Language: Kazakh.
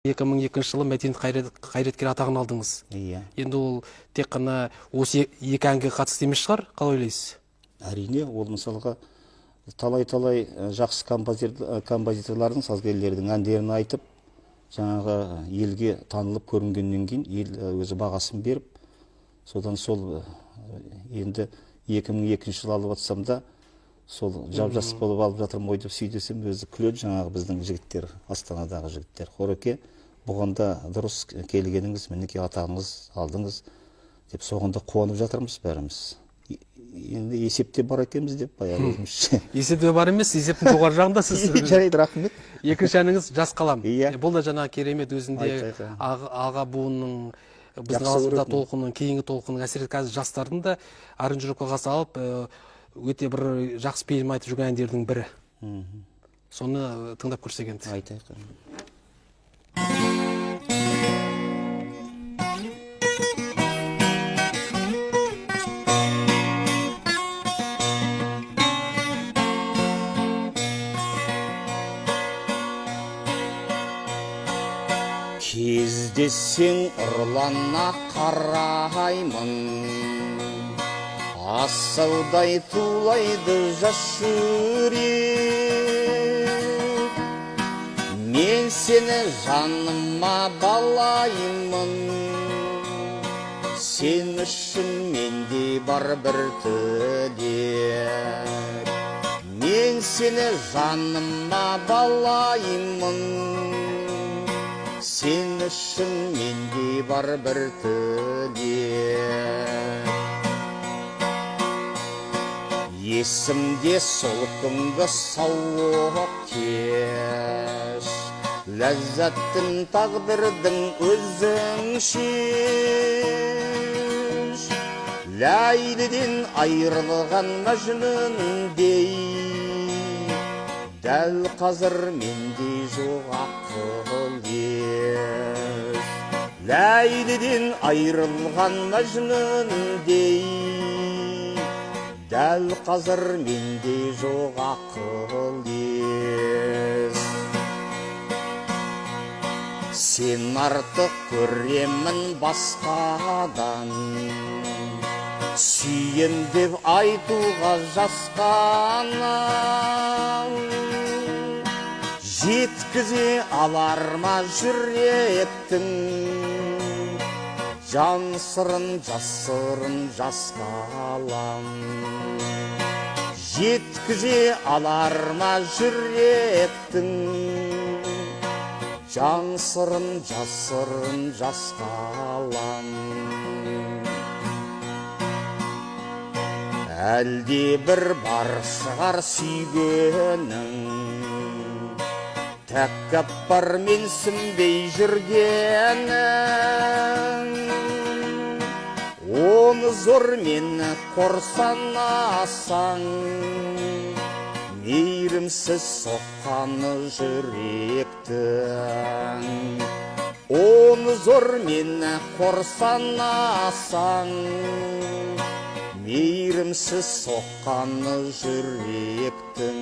2002 жылы мәдениет қайраткері атағын алдыңыз. Иә. Енді ол тек қана осы екі әнге қатысты емес шығар, қалай ойлайсыз? Әрине, ол мысалға талай-талай жақсы композиторлардың, сазгерлердің әндерін айтып, жаңағы елге танылып көрінгеннен кейін ел өзі бағасын беріп, содан сол енді 2002 жыл алып атсам да, сол жап-жас болып алып жатырмын ғой деп сөйдесем, өзі күледі жаңағы біздің жігіттер, Астанадағы жігіттер. Қореке, бұғанда дұрыс келгеніңіз, мінеки атағыңыз алдыңыз деп соғында қуанып жатырмыз бәріміз. Енді есепте бар екенбіз деп баяғы өзімізше. Есепте бар емес, есептің жоғары жағында сіз. Жарайды, рахмет. Екінші әніңіз Жас қалам. Иә. Бұл да жаңа керемет өзінде аға буынның, біздің алдымызда толқынның, кейінгі толқынның әсер қазір жастардың да арын жүрекке салып, өте бір жақсы пейілім айтып жүрген әндердің бірі. Соны тыңдап көрсек енді. Айтайық. Кездесең ұрлана қараймын, асаудай тулайды жас жүрек. Мен сені жаныма балаймын, сен үшін менде бар бір тілек. Мен сені жаныма балаймын, сен үшін менде бар бір тілек. Есімде сол күнгі сауық кеш, ләззаттың тағдырдың өзің шеш. Ләйліден айырылған мәжнүндей, дәл қазір менде жоқ ақыл ес. Ләйліден айырылған мәжнүндей, дәл қазір менде жоқ ақыл ес. Сен артық көремін басқадан, сүйем деп айтуға жасқанам. Жеткізе алар ма жүректің жан сырын, жасырын жас қалам. Жеткізе алар ма жүректің жан сырын, жасырын жас қалам. Әлде бір бар шығар сүйгенің, тәккаппар менсінбей жүргенің. Оны зор мені қорсанасаң, мейірімсіз соққаны жүректің. Оны зор мені қорсанасаң, мейірімсіз соққаны жүректің.